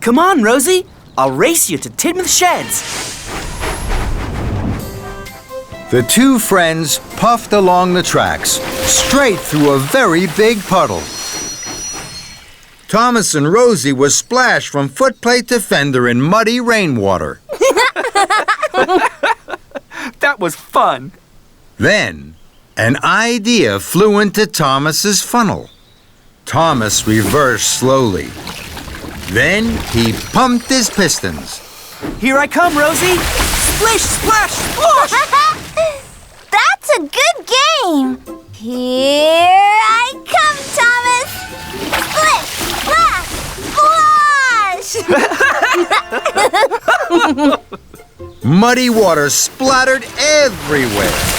Come on, Rosie. I'll race you to Tidmouth Sheds. The two friends puffed along the tracks, straight through a very big puddle. Thomas and Rosie were splashed from footplate to fender in muddy rainwater. That was fun. Then, an idea flew into Thomas's funnel. Thomas reversed slowly. Then he pumped his pistons. Here I come, Rosie. Splish, splash, splosh! That's a good game. Here I come, Thomas. Splish, splash, splash! Muddy water splattered everywhere.